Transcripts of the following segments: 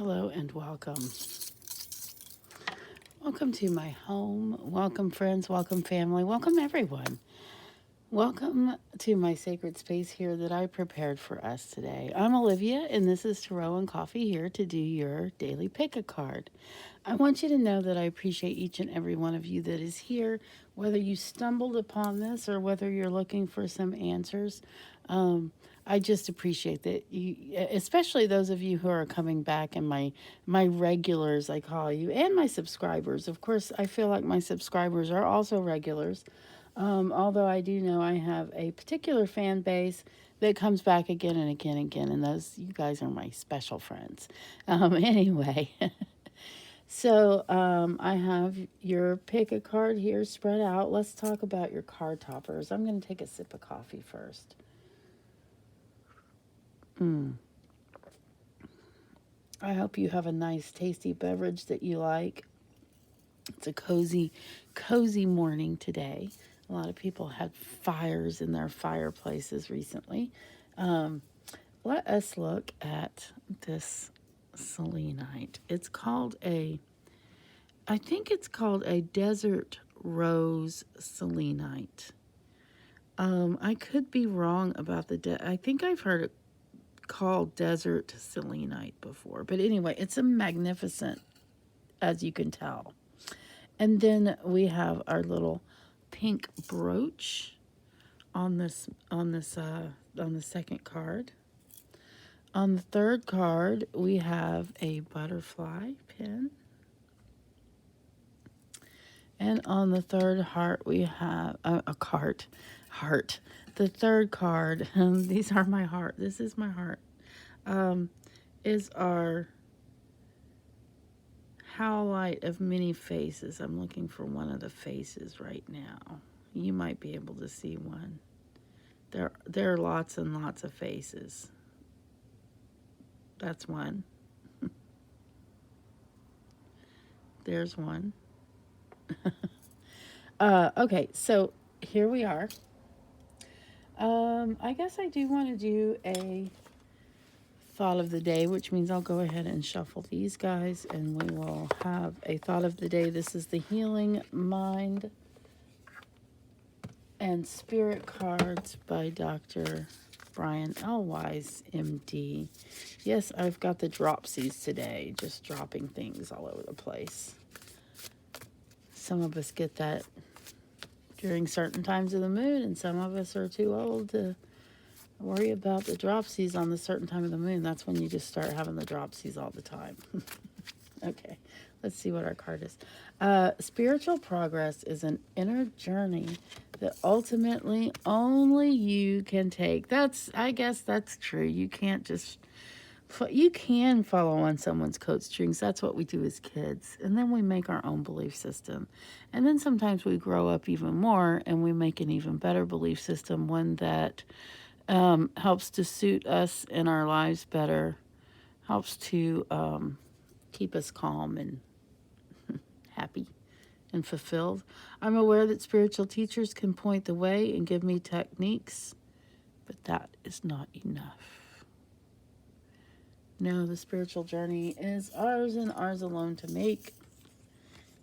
Hello and welcome. Welcome to my home. Welcome, friends. Welcome, family. Welcome, everyone. Welcome to my sacred space here that I prepared for us today. I'm Olivia, and this is Tarot and Coffee here to do your daily pick a card. I want you to know that I appreciate each and every one of you that is here, whether you stumbled upon this or whether you're looking for some answers. I just appreciate that you, especially those of you who are coming back and my regulars, I call you, and my subscribers. Of course, I feel like my subscribers are also regulars. Although I do know I have a particular fan base that comes back again and again and again, and those you guys are my special friends. Anyway. So I have your pick a card here spread out. Let's talk about your card toppers. I'm going to take a sip of coffee first. I hope you have a nice, tasty beverage that you like. It's a cozy, cozy morning today. A lot of people had fires in their fireplaces recently. Let us look at this selenite. I think it's called a desert rose selenite. I could be wrong about I think I've heard it called desert selenite before. But anyway, it's a magnificent, as you can tell. And then we have our little pink brooch on the second card. On the third card, we have a butterfly pin. And on the third heart, we have heart. The third card, these are my heart. This is my heart. Is our Howlite of many faces. I'm looking for one of the faces right now. You might be able to see one. There are lots and lots of faces. That's one. There's one. Okay, so here we are. I guess I do want to do a thought of the day, which means I'll go ahead and shuffle these guys and we will have a thought of the day. This is the Healing Mind and Spirit cards by Dr. Brian L. Wise, MD. Yes, I've got the dropsies today, just dropping things all over the place. Some of us get that during certain times of the moon, and some of us are too old to worry about the dropsies on the certain time of the moon. That's when you just start having the dropsies all the time. Okay, let's see what our card is. Spiritual progress is an inner journey that ultimately only you can take. I guess that's true. You can't just, you can follow on someone's coat strings. That's what we do as kids. And then we make our own belief system. And then sometimes we grow up even more and we make an even better belief system, one that helps to suit us in our lives better, helps to keep us calm and happy and fulfilled. I'm aware that spiritual teachers can point the way and give me techniques, but that is not enough. No, the spiritual journey is ours and ours alone to make.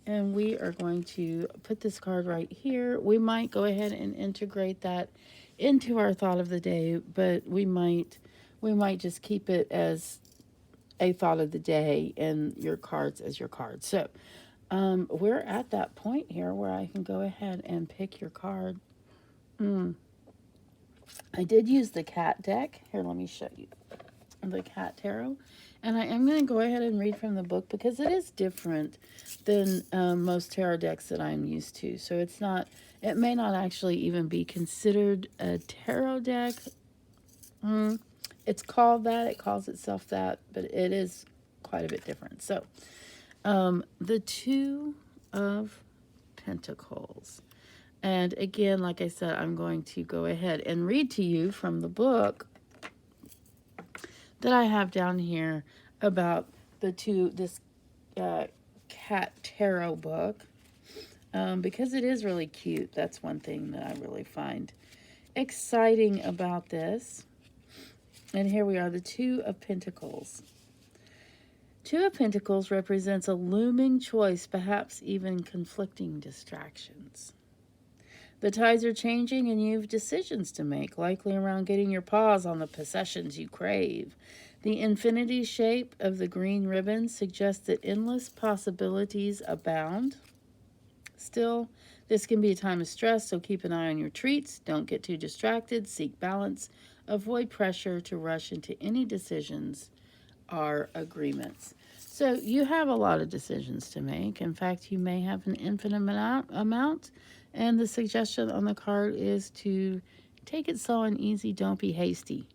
And we are going to put this card right here. We might go ahead and integrate that into our thought of the day, but we might just keep it as a thought of the day and your cards as your cards. So we're at that point here where I can go ahead and pick your card. I did use the cat deck. Here, let me show you the cat tarot. And I am going to go ahead and read from the book because it is different than most tarot decks that I'm used to. So it may not actually even be considered a tarot deck. It's called that. It calls itself that, but it is quite a bit different. So the Two of Pentacles. And again, like I said, I'm going to go ahead and read to you from the book that I have down here about this cat tarot book, because it is really cute. That's one thing that I really find exciting about this. And here we are, the Two of Pentacles. Two of Pentacles represents a looming choice, perhaps even conflicting distractions. The tides are changing and you have decisions to make, likely around getting your paws on the possessions you crave. The infinity shape of the green ribbon suggests that endless possibilities abound. Still, this can be a time of stress, so keep an eye on your treats. Don't get too distracted. Seek balance. Avoid pressure to rush into any decisions or agreements. So you have a lot of decisions to make. In fact, you may have an infinite amount. And the suggestion on the card is to take it slow and easy. Don't be hasty.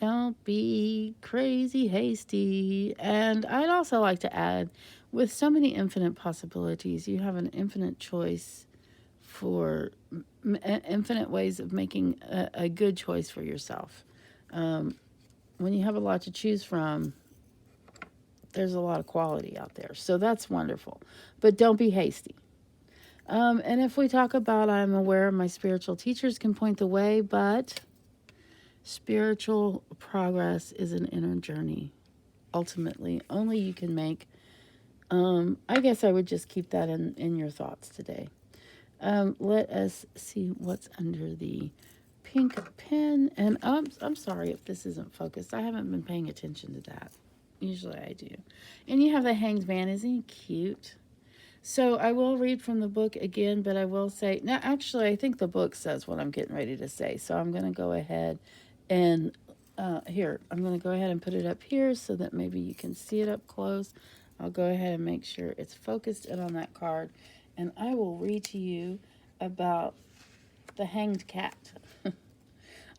Don't be crazy hasty. And I'd also like to add, with so many infinite possibilities, you have an infinite choice for infinite ways of making a good choice for yourself. When you have a lot to choose from, there's a lot of quality out there. So that's wonderful. But don't be hasty. And if we talk about, I'm aware my spiritual teachers can point the way, but spiritual progress is an inner journey. Ultimately, only you can make. I guess I would just keep that in your thoughts today. Let us see what's under the pink pen. And I'm sorry if this isn't focused. I haven't been paying attention to that. Usually I do. And you have the Hanged Man. Isn't he cute? So I will read from the book again, but I will say, now actually I think the book says what I'm getting ready to say. So I'm going to go ahead and I'm going to go ahead and put it up here so that maybe you can see it up close. I'll go ahead and make sure it's focused in on that card. And I will read to you about the Hanged Cat.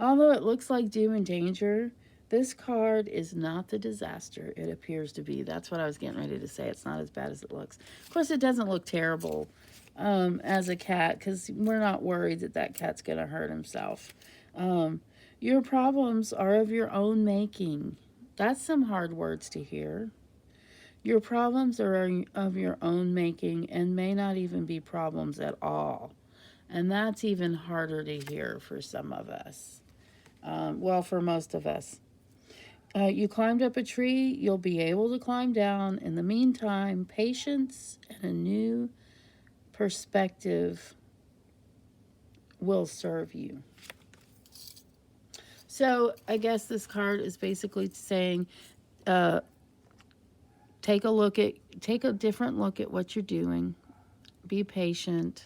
Although it looks like doom and danger, this card is not the disaster it appears to be. That's what I was getting ready to say. It's not as bad as it looks. Of course, it doesn't look terrible as a cat, because we're not worried that cat's going to hurt himself. Your problems are of your own making. That's some hard words to hear. Your problems are of your own making and may not even be problems at all. And that's even harder to hear for some of us. Well, for most of us. You climbed up a tree, you'll be able to climb down. In the meantime, patience and a new perspective will serve you. So I guess this card is basically saying, take a different look at what you're doing. Be patient.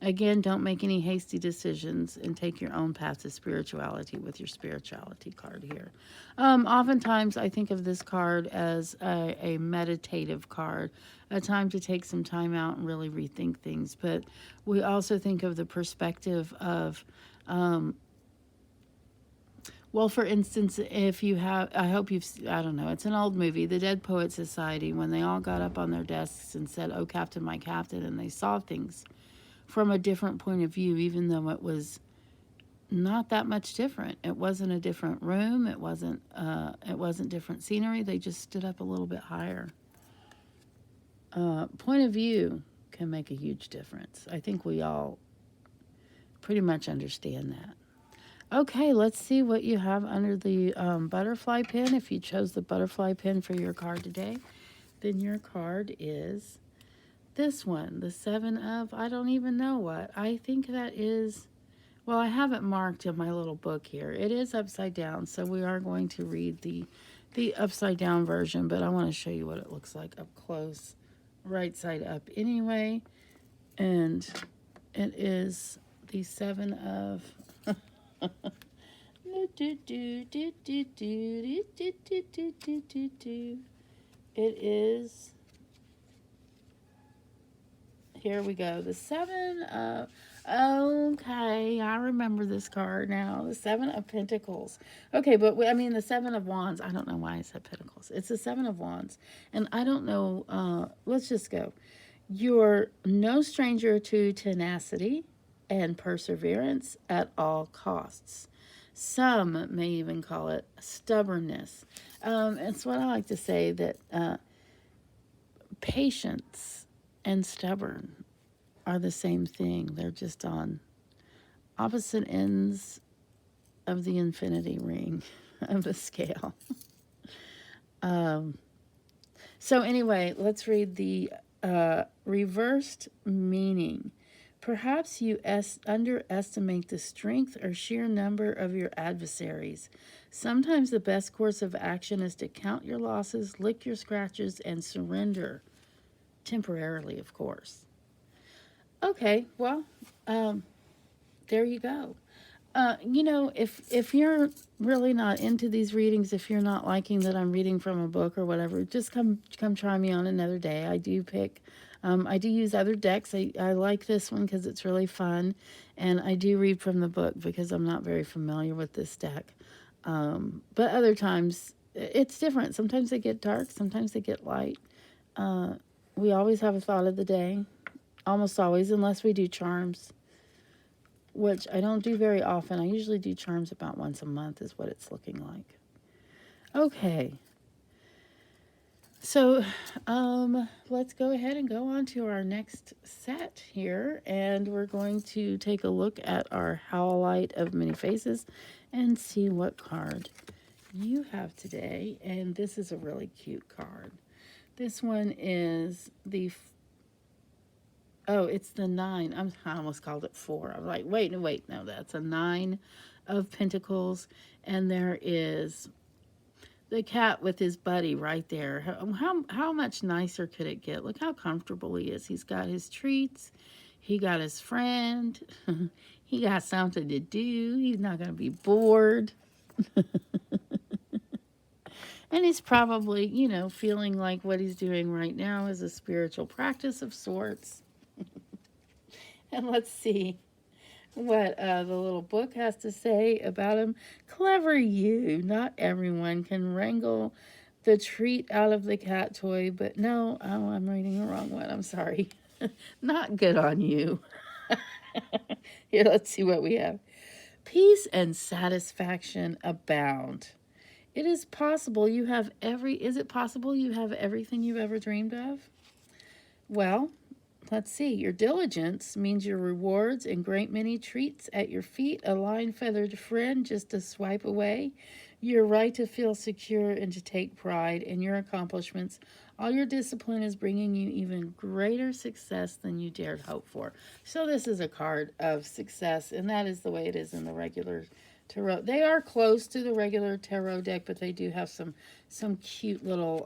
Again, don't make any hasty decisions and take your own path to spirituality with your spirituality card here. Oftentimes, I think of this card as a meditative card, a time to take some time out and really rethink things. But we also think of the perspective of, well, for instance, if you have, I hope I don't know, it's an old movie, The Dead Poets Society, when they all got up on their desks and said, "Oh, Captain, my Captain," and they saw things from a different point of view, even though it was not that much different. It wasn't a different room. It wasn't different scenery. They just stood up a little bit higher. Point of view can make a huge difference. I think we all pretty much understand that. Okay, let's see what you have under the butterfly pin. If you chose the butterfly pin for your card today, then your card is this one, the Seven of, I don't even know what. I think that is, well, I have it marked in my little book here. It is upside down, so we are going to read the upside down version, but I want to show you what it looks like up close, right side up anyway. And it is the Seven of... It is... Here we go. The Seven of... Okay, I remember this card now. The Seven of Pentacles. Okay, but I mean the Seven of Wands. I don't know why I said Pentacles. It's the Seven of Wands. And I don't know... let's just go. You're no stranger to tenacity and perseverance at all costs. Some may even call it stubbornness. It's what I like to say, that patience and stubborn are the same thing. They're just on opposite ends of the infinity ring of the scale. Um, so anyway, let's read the reversed meaning. Perhaps you underestimate the strength or sheer number of your adversaries. Sometimes the best course of action is to count your losses, lick your scratches, and surrender. Temporarily, of course. Okay, well, um, there you go. If you're really not into these readings, if you're not liking that I'm reading from a book or whatever, just come try me on another day. I do use other decks. I like this one because it's really fun, and I do read from the book because I'm not very familiar with this deck. But other times it's different. Sometimes they get dark, sometimes they get light. Uh, we always have a thought of the day, almost always, unless we do charms, which I don't do very often. I usually do charms about once a month, is what it's looking like. Okay, so let's go ahead and go on to our next set here, and we're going to take a look at our Howlite of Many Faces and see what card you have today. And this is a really cute card. This one is it's the 9. I almost called it 4. I'm like, wait, no, that's a 9 of Pentacles, and there is the cat with his buddy right there. How much nicer could it get? Look how comfortable he is. He's got his treats. He got his friend. He got something to do. He's not going to be bored. And he's probably, feeling like what he's doing right now is a spiritual practice of sorts. And let's see what the little book has to say about him. Clever you. Not everyone can wrangle the treat out of the cat toy, but no, oh, I'm reading the wrong one. I'm sorry. Not good on you. Here, let's see what we have. Peace and satisfaction abound. Is it possible you have everything you've ever dreamed of? Well, let's see. Your diligence means your rewards and great many treats at your feet, a line-feathered friend just a swipe away. Your right to feel secure and to take pride in your accomplishments. All your discipline is bringing you even greater success than you dared hope for. So this is a card of success, and that is the way it is in the regular tarot. They are close to the regular tarot deck, but they do have some cute little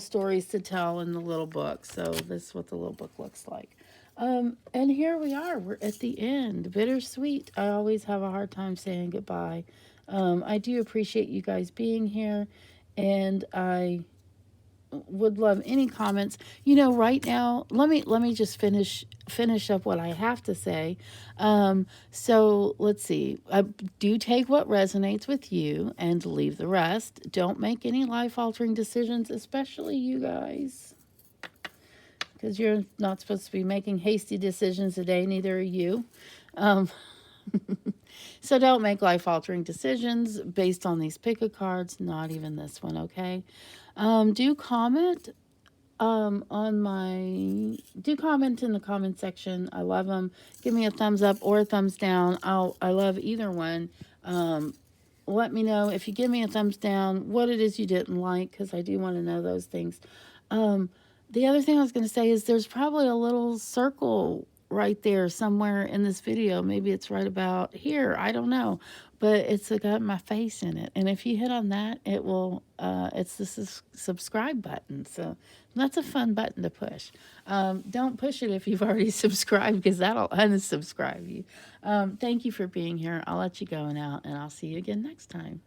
stories to tell in the little book. So this is what the little book looks like. And here we are. We're at the end. Bittersweet. I always have a hard time saying goodbye. I do appreciate you guys being here, and I would love any comments. Right now, let me just finish up what I have to say. So let's see. Do take what resonates with you and leave the rest. Don't make any life-altering decisions, especially you guys, because you're not supposed to be making hasty decisions today. Neither are you. Um, so don't make life-altering decisions based on these pick a cards. Not even this one, okay? Do comment do comment in the comment section. I love them. Give me a thumbs up or a thumbs down. I love either one. Let me know if you give me a thumbs down what it is you didn't like, because I do want to know those things. The other thing I was going to say is there's probably a little circle right there somewhere in this video. Maybe it's right about here. I don't know. But it's got my face in it. And if you hit on that, it will, it's the subscribe button. So that's a fun button to push. Don't push it if you've already subscribed, because that'll unsubscribe you. Thank you for being here. I'll let you go now, and I'll see you again next time.